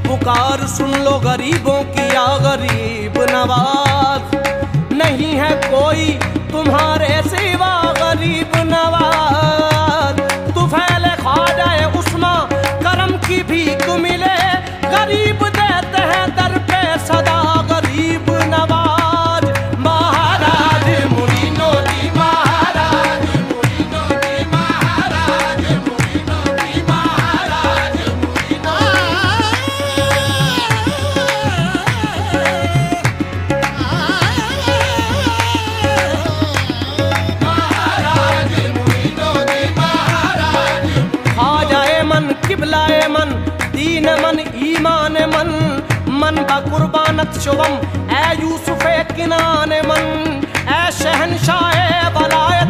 पुकार सुन लो गरीबों की या गरीब नवाज। नहीं है कोई तुम्हारे सिवा गरीब नवाज। तू फैले ख्वाजा उस्मा करम की भीख मिले, गरीब देते हैं दर पे सदा गरीब नवाज। महाराज मुरीनो दी, महाराज मुरीनो दी, महाराज मुरीनो दी, महाराज मुरीनो महाराज मुरीनो दी, महाराज। ख्वाजा मन किबलाए मन दीन मन ईमान मन, मन बकुर्बानत शुभम ए यूसुफ किनान मन, ए शहनशाह वलायत